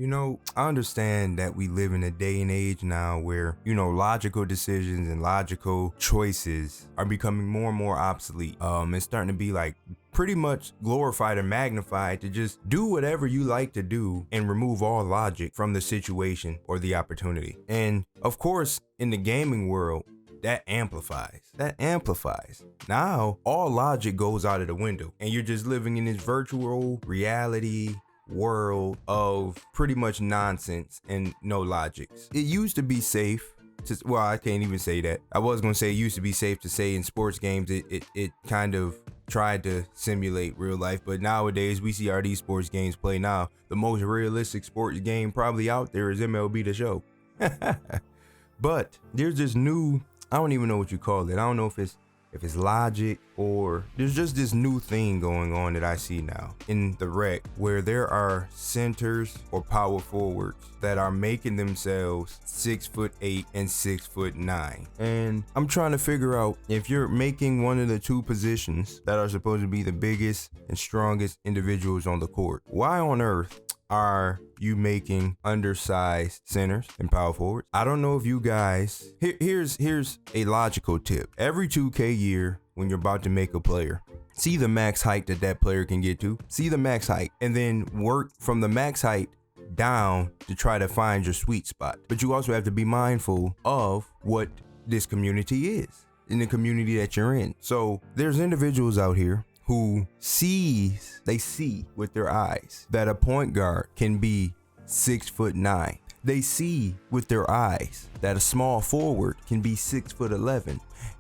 I understand that we live in a day and age now where, logical decisions and logical choices are becoming more and more obsolete. It's starting to be like pretty much glorified or magnified to just do whatever you like to do and remove all logic from the situation or the opportunity. And of course, in the gaming world, that amplifies. Now, all logic goes out of the window and you're just living in this virtual reality world of pretty much nonsense and no logics. It used to be safe. Well, I can't even say that. I was going to say it used to be safe to say in sports games it kind of tried to simulate real life, but nowadays we see our sports games play now. The most realistic sports game probably out there is MLB The Show. But there's this new, I don't even know what you call it. I don't know if it's logic or there's just this new thing going on that I see now in the rec where there are centers or power forwards that are making themselves 6'8" and 6'9". And I'm trying to figure out, if you're making one of the two positions that are supposed to be the biggest and strongest individuals on the court, why on earth are you making undersized centers and power forwards? I don't know if you guys, here's a logical tip. Every 2K year, when you're about to make a player, see the max height that player can get to, see the max height, and then work from the max height down to try to find your sweet spot. But you also have to be mindful of what this community is, in the community that you're in. So there's individuals out here who they see with their eyes that a point guard can be 6'9". They see with their eyes that a small forward can be 6'11",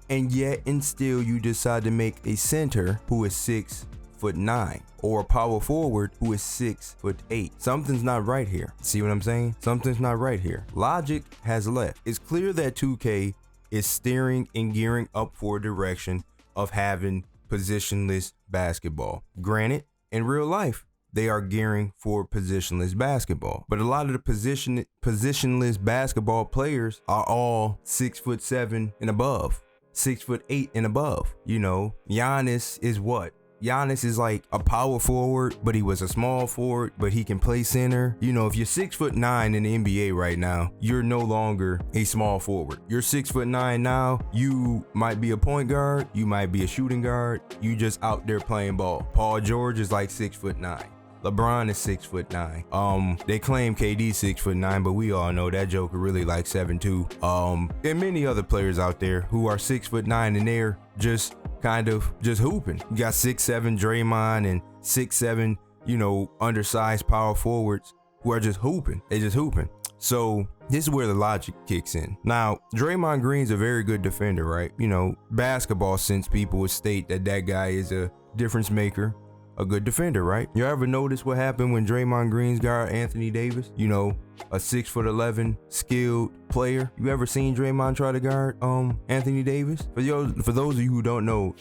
and yet and still you decide to make a center who is 6'9", or a power forward who is 6'8". Something's not right here. See what I'm saying? Something's not right here. Logic has left. It's clear that 2K is steering and gearing up for a direction of having positionless basketball. Granted, in real life, they are gearing for positionless basketball, but a lot of the positionless basketball players are all 6'7" and above, 6'8" and above. Giannis is what? Giannis is like a power forward, but he was a small forward, but he can play center. If you're 6'9" in the NBA right now, you're no longer a small forward. You're 6'9" now. You might be a point guard. You might be a shooting guard. You just out there playing ball. Paul George is like 6'9". LeBron is 6'9". They claim KD 6'9", but we all know that joker really like 7'2". And many other players out there who are 6'9" and they're just hooping. You got 6'7" Draymond and 6'7", undersized power forwards who are just hooping. They just hooping. So this is where the logic kicks in. Now, Draymond Green's a very good defender, right? Basketball sense people would state that guy is a difference maker, a good defender, right? You ever notice what happened when Draymond Green's guard Anthony Davis? A 6'11" skilled player. You ever seen Draymond try to guard Anthony Davis? For those of you who don't know,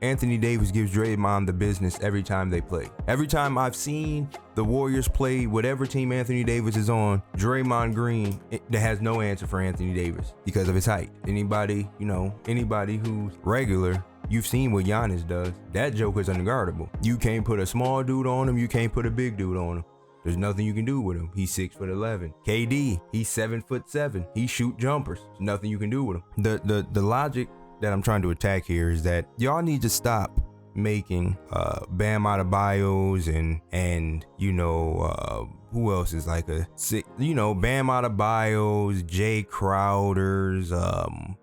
Anthony Davis gives Draymond the business every time they play. Every time I've seen the Warriors play whatever team Anthony Davis is on, Draymond Green has no answer for Anthony Davis because of his height. Anybody who's regular, you've seen what Giannis does. That joker's unguardable. You can't put a small dude on him. You can't put a big dude on him. There's nothing you can do with him. He's 6'11". KD, he's 7'7". He shoot jumpers. There's nothing you can do with him. The logic that I'm trying to attack here is that y'all need to stop making Bam Adebayos and who else is like a sick, Bam Adebayos, Jay Crowders,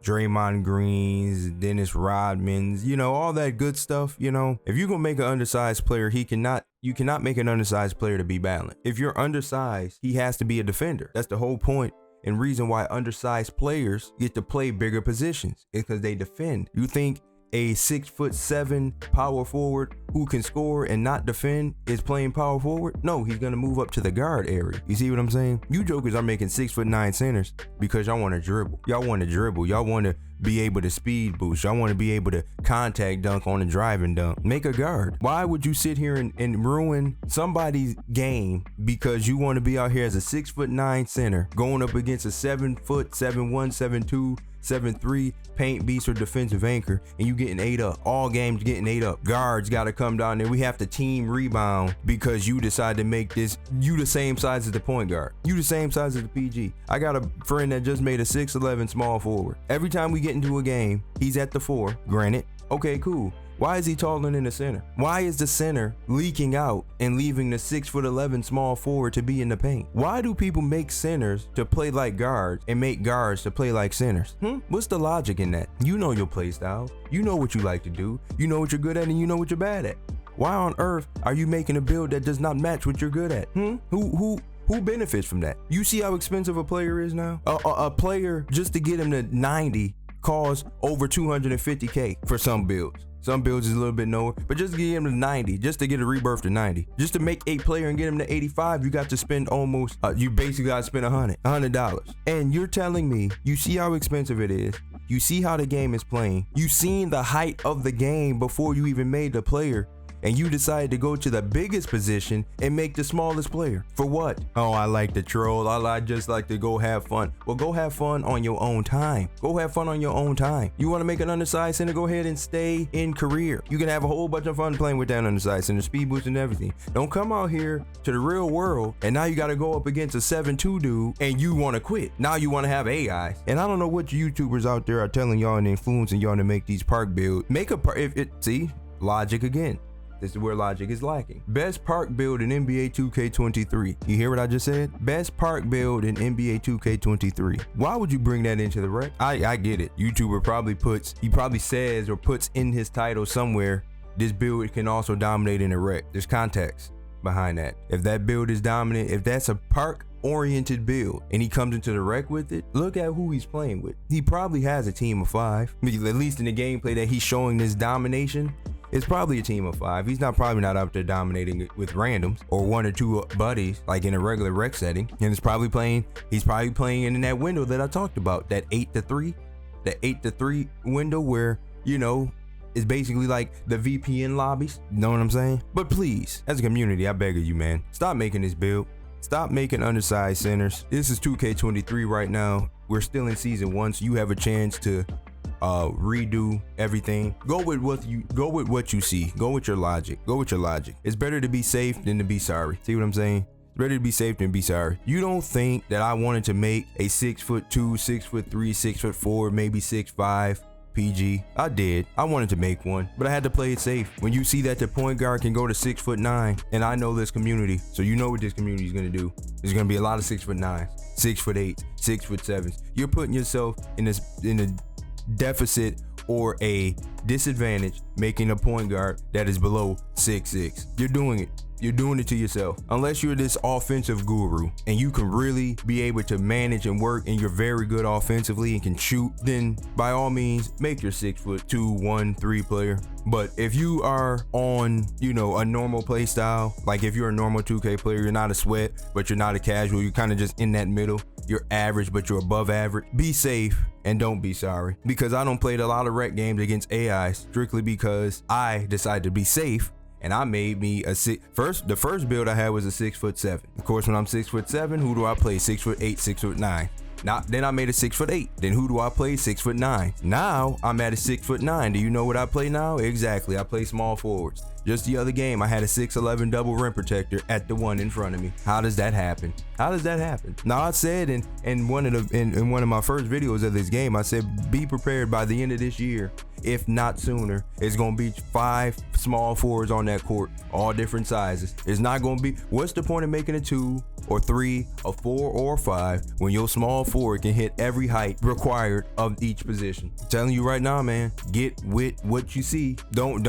Draymond Greens, Dennis Rodmans, all that good stuff. If you're gonna make an undersized player, you cannot make an undersized player to be balanced. If you're undersized, he has to be a defender. That's the whole point and reason why undersized players get to play bigger positions, is because they defend. You think a 6'7" power forward who can score and not defend is playing power forward? No, he's gonna move up to the guard area. You see what I'm saying? You jokers are making 6'9" centers because y'all want to dribble. Y'all want to be able to speed boost. Y'all want to be able to contact dunk on a driving dunk. Make a guard. Why would you sit here and ruin somebody's game because you want to be out here as a 6'9" center going up against a 7', 7'1", 7'2", 7'3", paint beast or defensive anchor, and you getting 8 up. All games getting 8 up. Guards got to come down there. We have to team rebound because you decide to make this. You the same size as the point guard. You the same size as the PG. I got a friend that just made a 6'11" small forward. Every time we get into a game, he's at the 4. Granted, okay, cool. Why is he taller than the center? Why is the center leaking out and leaving the 6'11" small forward to be in the paint? Why do people make centers to play like guards and make guards to play like centers? What's the logic in that? You know your play style. You know what you like to do. You know what you're good at and you know what you're bad at. Why on earth are you making a build that does not match what you're good at? Who benefits from that? You see how expensive a player is now? A player, just to get him to 90, costs over $250K for some builds. Some builds is a little bit lower, but just to get him to 90, just to get a rebirth to 90, just to make a player and get him to 85, you got to spend almost, you basically got to spend $100. And you're telling me, you see how expensive it is. You see how the game is playing. You seen the height of the game before you even made the player. And you decided to go to the biggest position and make the smallest player. For what? Oh, I like to troll. I just like to go have fun. Well, go have fun on your own time. Go have fun on your own time. You want to make an undersized center? Go ahead and stay in career. You can have a whole bunch of fun playing with that undersized center, speed boost and everything. Don't come out here to the real world and now you got to go up against a 7'2" dude and you want to quit. Now you want to have AI. And I don't know what YouTubers out there are telling y'all and influencing y'all to make these park builds. Make a park, see, logic again. This is where logic is lacking. Best park build in NBA 2K23. You hear what I just said? Best park build in NBA 2K23. Why would you bring that into the rec? I get it. YouTuber probably says or puts in his title somewhere, this build can also dominate in the rec. There's context behind that. If that build is dominant, if that's a park oriented build and he comes into the rec with it, look at who he's playing with. He probably has a team of 5. At least in the gameplay that he's showing this domination, it's probably a team of 5. He's probably not out there dominating it with randoms or 1 or 2 buddies like in a regular rec setting. And he's probably playing in that window that I talked about, that 8-3, that 8-3 window where, you know, it's basically like the VPN lobbies. You know what I'm saying? But please, as a community, I beg of you, man, stop making this build. Stop making undersized centers. This is 2K23 right now. We're still in season 1, so you have a chance to redo everything. Go with what you see. Go with your logic. It's better to be safe than to be sorry. See what I'm saying? It's better to be safe than be sorry. You don't think that I wanted to make a 6'2", 6'3", 6'4", maybe 6'5" PG. I did. I wanted to make one, but I had to play it safe. When you see that the point guard can go to 6'9", and I know this community, so you know what this community is gonna do. There's gonna be a lot of 6'9", 6'8", 6'7". You're putting yourself in a deficit or a disadvantage making a point guard that is below 6'6". You're doing it. You're doing it to yourself. Unless you're this offensive guru and you can really be able to manage and work and you're very good offensively and can shoot, then by all means make your 6'2", 1-3 player. But if you are on, you know, a normal play style, like if you're a normal 2K player, you're not a sweat, but you're not a casual, you're kind of just in that middle. You're average, but you're above average. Be safe and don't be sorry. Because I don't play a lot of rec games against AI strictly because I decided to be safe. And I made me the first build I had was a 6'7". Of course, when I'm 6'7", who do I play? 6'8", 6'9". Then I made a 6'8". Then who do I play? 6'9". Now I'm at a 6'9". Do you know what I play now? Exactly. I play small forwards. Just the other game, I had a 6'11" double rim protector at the one in front of me. How does that happen? Now I said in one of my first videos of this game, I said be prepared by the end of this year, if not sooner. It's gonna be 5 small forwards on that court, all different sizes. It's not gonna be. What's the point of making a 2 or 3 or 4 or 5 when your small forward can hit every height required of each position? I'm telling you right now, man, get with what you see. Don't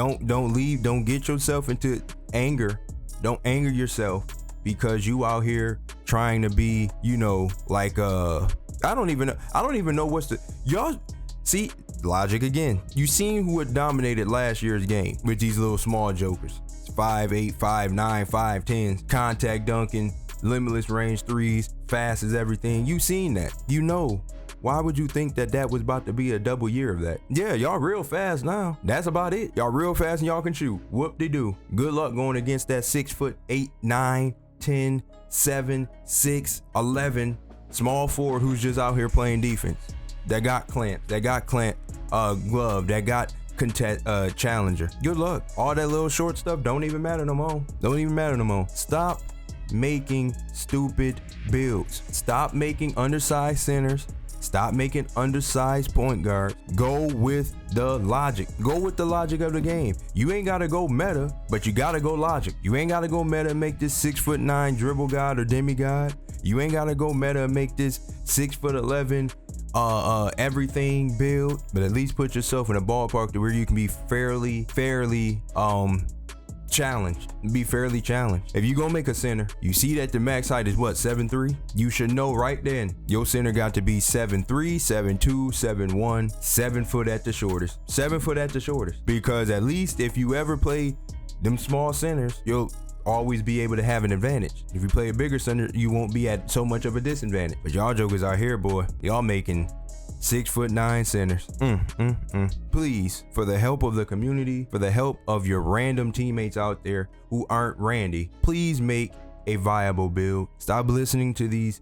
leave. Don't get yourself into anger. Don't anger yourself because you out here trying to be, you know, like I don't even know what's the y'all see logic again. You seen who had dominated last year's game with these little small jokers. 5'8", 5'9", 5'10", contact dunking, limitless range threes, fast as everything. You seen that. You know. Why would you think that was about to be a double year of that? Yeah, y'all real fast now. That's about it. Y'all real fast and y'all can shoot. Whoop-de-doo. Good luck going against that 6'8", 9, 10, 7, 6, 11 small forward who's just out here playing defense. That got clamped. glove that got challenger. Good luck. All that little short stuff don't even matter no more. Don't even matter no more. Stop making stupid builds. Stop making undersized centers. Stop making undersized point guards. Go with the logic. Go with the logic of the game. You ain't gotta go meta, but you gotta go logic. You ain't gotta go meta and make this 6'9" dribble god or demigod. You ain't gotta go meta and make this 6'11" everything build. But at least put yourself in a ballpark to where you can be fairly challenged. Be fairly challenged. If you gonna make a center, you see that the max height is what, 7'3"? You should know right then your center got to be 7'3", 7'2", 7'1", 7 foot at the shortest. 7 foot at the shortest. Because at least if you ever play them small centers, you'll always be able to have an advantage. If you play a bigger center, you won't be at so much of a disadvantage. But y'all jokers out here, boy, y'all making 6'9" centers. Please, for the help of the community, for the help of your random teammates out there who aren't Randy, please make a viable build. Stop listening to these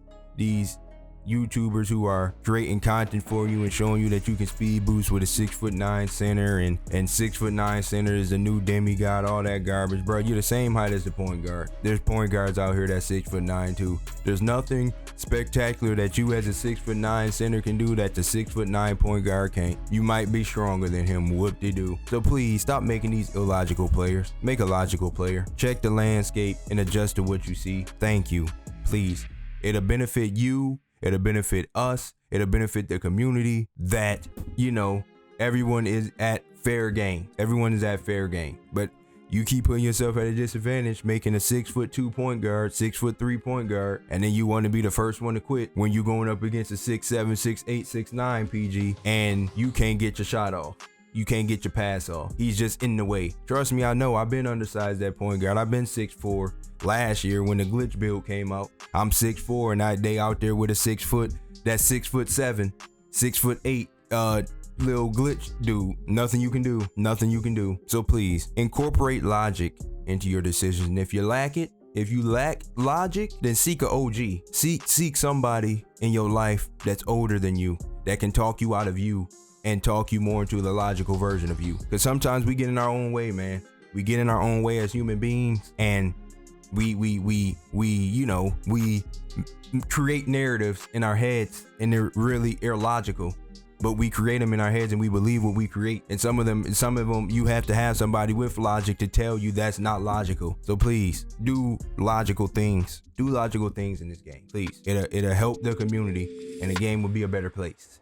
YouTubers who are creating content for you and showing you that you can speed boost with a 6'9" center and 6'9" center is the new demigod, all that garbage. Bro, you're the same height as the point guard. There's point guards out here that's 6'9" too. There's nothing spectacular that you as a 6'9" center can do that the 6'9" point guard can't. You might be stronger than him, whoop-de-doo. So please stop making these illogical players. Make a logical player. Check the landscape and adjust to what you see. Thank you. Please. It'll benefit you. It'll benefit us. It'll benefit the community that, you know, everyone is at fair game. Everyone is at fair game. But you keep putting yourself at a disadvantage, making a 6'2" point guard, 6'3" point guard, and then you want to be the first one to quit when you're going up against a 6'7", 6'8", 6'9" PG, and you can't get your shot off. You can't get your pass off. He's just in the way. Trust me, I know. I've been undersized at point guard. I've been 6'4". Last year when the glitch build came out, I'm 6'4", and they out there with a 6 foot, that's 6'7", 6'8", little glitch dude. Nothing you can do. Nothing you can do. So please incorporate logic into your decisions. And if you lack it, if you lack logic, then seek a OG. Seek somebody in your life that's older than you, that can talk you out of you and talk you more into the logical version of you. Because sometimes we get in our own way, man. We get in our own way as human beings, and we create narratives in our heads, and they're really illogical. But we create them in our heads and we believe what we create. And some of them, you have to have somebody with logic to tell you that's not logical. So please do logical things. Do logical things in this game, please. It'll help the community, and the game will be a better place.